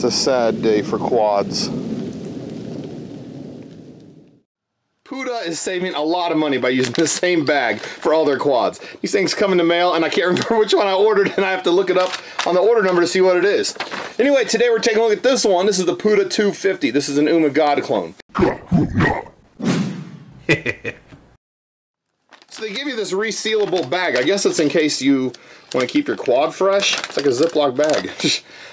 It's a sad day for quads. Puda is saving a lot of money by using the same bag for all their quads. These things come in the mail and I can't remember which one I ordered, and I have to look it up on the order number to see what it is. Anyway, today we're taking a look at this one. This is the Puda 250. This is an Ummagawd clone. So they give you this resealable bag. I guess it's in case you want to keep your quad fresh. It's like a Ziploc bag.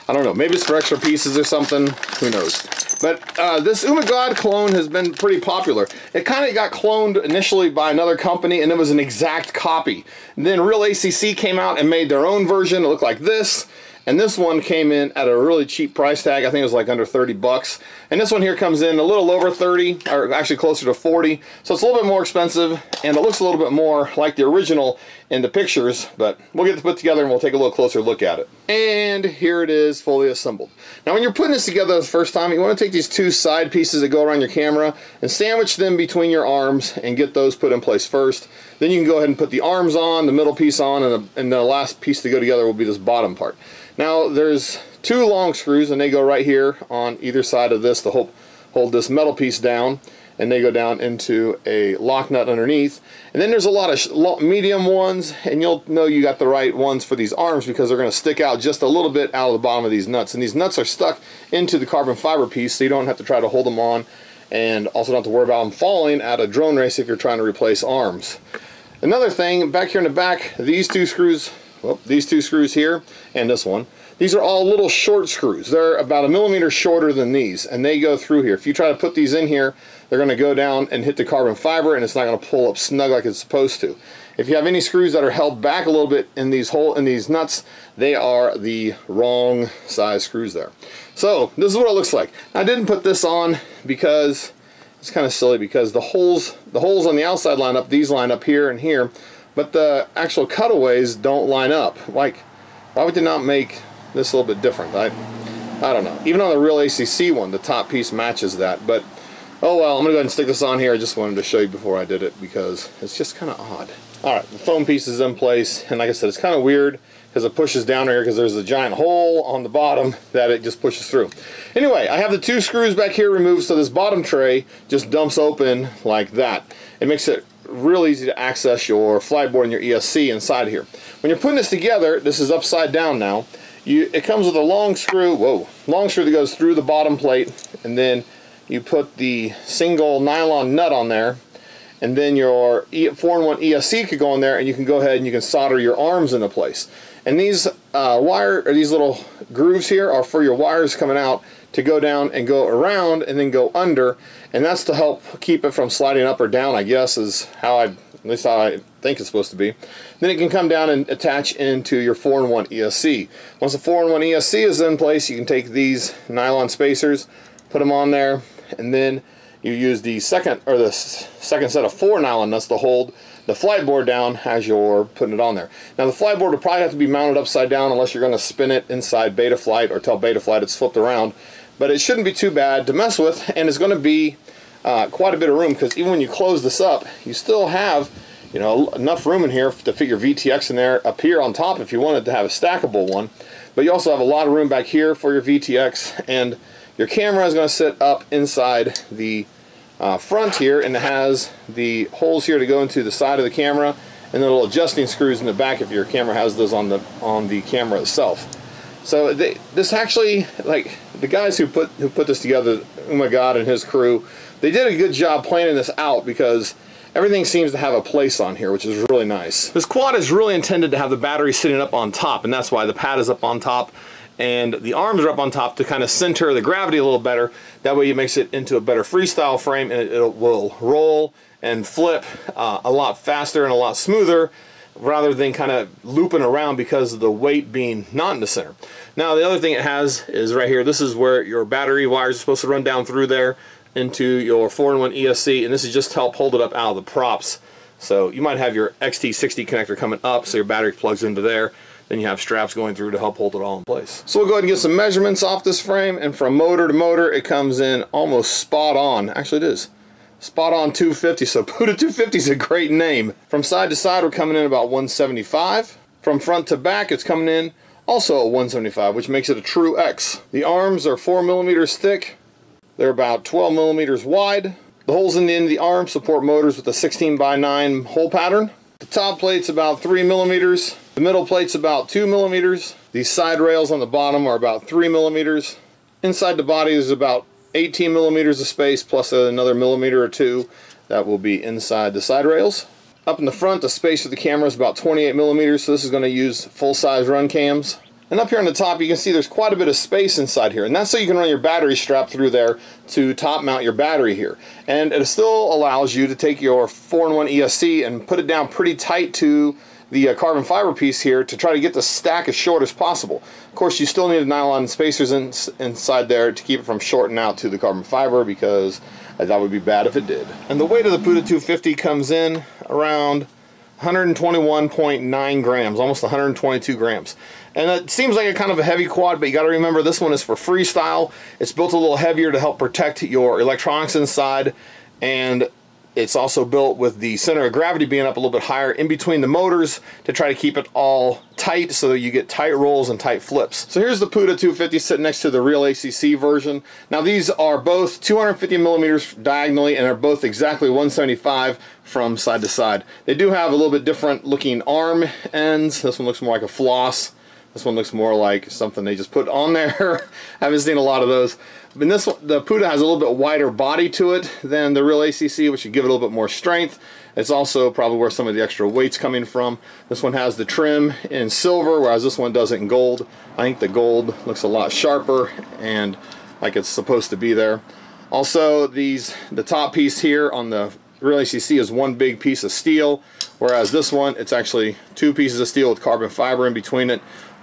I don't know. Maybe it's for extra pieces or something. Who knows? But this Ummagawd clone has been pretty popular. It kind of got cloned initially by another company, and it was an exact copy. And then Real ACC came out and made their own version. It looked like this. And this one came in at a really cheap price tag. I think it was like under 30 bucks. And this one here comes in a little over 30, or actually closer to 40. So it's a little bit more expensive, and it looks a little bit more like the original in the pictures, but we'll get it put together and we'll take a little closer look at it. And here it is, fully assembled. Now when you're putting this together the first time, you want to take these two side pieces that go around your camera and sandwich them between your arms and get those put in place first. Then you can go ahead and put the arms on, the middle piece on, and the last piece to go together will be this bottom part. Now there's two long screws, and they go right here on either side of this to hold this metal piece down, and they go down into a lock nut underneath. And then there's a lot of medium ones, and you'll know you got the right ones for these arms because they're going to stick out just a little bit out of the bottom of these nuts. And these nuts are stuck into the carbon fiber piece, so you don't have to try to hold them on, and also don't have to worry about them falling at a drone race if you're trying to replace arms. Another thing, back here in the back, these two screws, well, these two screws here and this one, these are all little short screws. They're about 1 millimeter shorter than these, and they go through here. If you try to put these in here, they're going to go down and hit the carbon fiber, and it's not going to pull up snug like it's supposed to. If you have any screws that are held back a little bit in these nuts, they are the wrong size screws there. So this is what it looks like. I didn't put this on because it's kind of silly, because the holes on the outside line up. These line up here and here, but the actual cutaways don't line up. Like, why would they not make this a little bit different? I don't know. Even on the Real ACC one, the top piece matches that, but oh well. I'm gonna go ahead and stick this on here. I just wanted to show you before I did it because it's just kind of odd. Alright, the foam piece is in place, and like I said, it's kind of weird because it pushes down here because there's a giant hole on the bottom that it just pushes through. Anyway, I have the two screws back here removed, so this bottom tray just dumps open like that. It makes it real easy to access your flight board and your ESC inside here. When you're putting this together, this is upside down now. It comes with a long screw, long screw that goes through the bottom plate, and then you put the single nylon nut on there, and then your 4-in-1 ESC could go in there, and you can go ahead and you can solder your arms into place. And these these little grooves here are for your wires coming out to go down and go around and then go under, and that's to help keep it from sliding up or down, I guess, is at least how I think it's supposed to be. Then it can come down and attach into your 4-in-1 ESC. Once the 4-in-1 ESC is in place, you can take these nylon spacers, put them on there, and then you use the second set of 4 nylon nuts to hold the flight board down as you're putting it on there. Now the flight board will probably have to be mounted upside down unless you're going to spin it inside Betaflight or tell Betaflight it's flipped around, but it shouldn't be too bad to mess with, and it's going to be quite a bit of room, because even when you close this up, you still have, you know, enough room in here to fit your VTX in there up here on top if you wanted to have a stackable one. But you also have a lot of room back here for your VTX, and your camera is going to sit up inside the front here, and it has the holes here to go into the side of the camera, and the little adjusting screws in the back if your camera has those on the camera itself. So this actually, like, the guys who put this together, Ummagawd and his crew, they did a good job planning this out, because everything seems to have a place on here, which is really nice. This quad is really intended to have the battery sitting up on top, and that's why the pad is up on top and the arms are up on top to kind of center the gravity a little better. That way it makes it into a better freestyle frame, and it will roll and flip a lot faster and a lot smoother, rather than kind of looping around because of the weight being not in the center. Now the other thing it has is right here. This is where your battery wires are supposed to run down through there into your 4-in-1 ESC, and this is just to help hold it up out of the props. So you might have your XT60 connector coming up, so your battery plugs into there. Then you have straps going through to help hold it all in place. So we'll go ahead and get some measurements off this frame, and from motor to motor it comes in almost spot on. Actually it is spot on 250, so Puda 250 is a great name. From side to side we're coming in about 175. From front to back it's coming in also a 175, which makes it a true X. The arms are 4 millimeters thick. They're about 12 millimeters wide. The holes in the end of the arm support motors with a 16x9 hole pattern. The top plate's about 3 millimeters. The middle plate's about 2 millimeters. These side rails on the bottom are about 3 millimeters. Inside the body is about 18 millimeters of space plus another millimeter or two that will be inside the side rails. Up in the front, the space for the camera is about 28 millimeters, so this is going to use full-size run cams. And up here on the top, you can see there's quite a bit of space inside here, and that's so you can run your battery strap through there to top mount your battery here. And it still allows you to take your 4-in-1 ESC and put it down pretty tight to the carbon fiber piece here to try to get the stack as short as possible. Of course, you still need nylon spacers inside there to keep it from shorting out to the carbon fiber, because that would be bad if it did. And the weight of the Puda 250 comes in around 121.9 grams, almost 122 grams. And it seems like a kind of a heavy quad, but you got to remember this one is for freestyle. It's built a little heavier to help protect your electronics inside, and it's also built with the center of gravity being up a little bit higher in between the motors to try to keep it all tight so that you get tight rolls and tight flips. So here's the Puda 250 sitting next to the real ACC version. Now these are both 250 millimeters diagonally, and they're both exactly 175 from side to side. They do have a little bit different looking arm ends. This one looks more like a floss. This one looks more like something they just put on there. I haven't seen a lot of those. And this one, the Puda has a little bit wider body to it than the real ACC, which should give it a little bit more strength. It's also probably where some of the extra weight's coming from. This one has the trim in silver, whereas this one does it in gold. I think the gold looks a lot sharper and like it's supposed to be there. Also, the top piece here on the real ACC is one big piece of steel, whereas this one, it's actually two pieces of steel with carbon fiber in between it.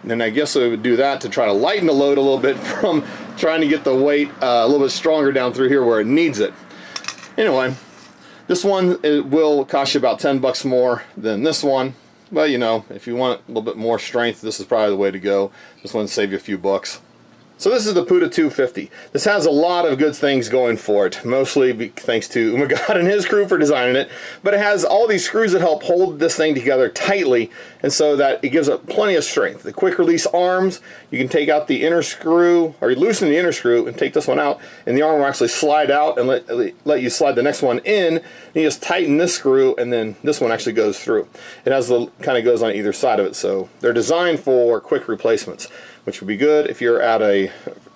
And I guess we would do that to try to lighten the load a little bit from trying to get the weight a little bit stronger down through here where it needs it. Anyway, this one, it will cost you about 10 bucks more than this one. But you know, if you want a little bit more strength, this is probably the way to go. This one will save you a few bucks. So this is the Puda 250. This has a lot of good things going for it, mostly thanks to Ummagawd and his crew for designing it, but it has all these screws that help hold this thing together tightly, and so that it gives it plenty of strength. The quick release arms, you can take out the inner screw, or you loosen the inner screw and take this one out, and the arm will actually slide out and let you slide the next one in, and you just tighten this screw, and then this one actually goes through. It has the kind of goes on either side of it, so they're designed for quick replacements, which would be good if you're at a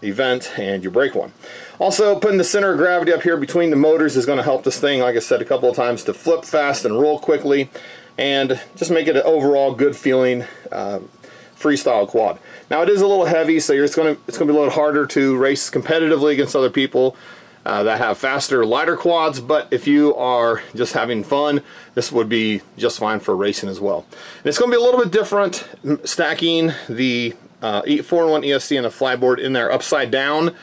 event and you break one. Also, putting the center of gravity up here between the motors is going to help this thing, like I said a couple of times, to flip fast and roll quickly, and just make it an overall good feeling freestyle quad. Now it is a little heavy, so it's going to be a little harder to race competitively against other people that have faster, lighter quads, but if you are just having fun, this would be just fine for racing as well. And it's going to be a little bit different stacking the 4-in-1 ESC and a flyboard in there upside down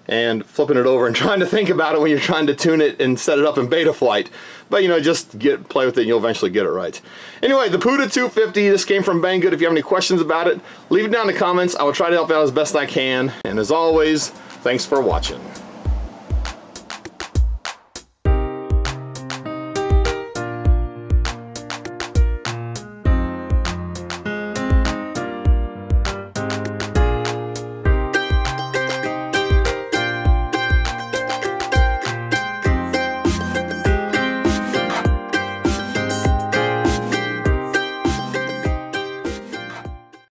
and flipping it over and trying to think about it when you're trying to tune it and set it up in beta flight. But you know, just play with it and you'll eventually get it right. Anyway, the Puda 250, this came from Banggood. If you have any questions about it, leave it down in the comments. I will try to help out as best I can. And as always, thanks for watching.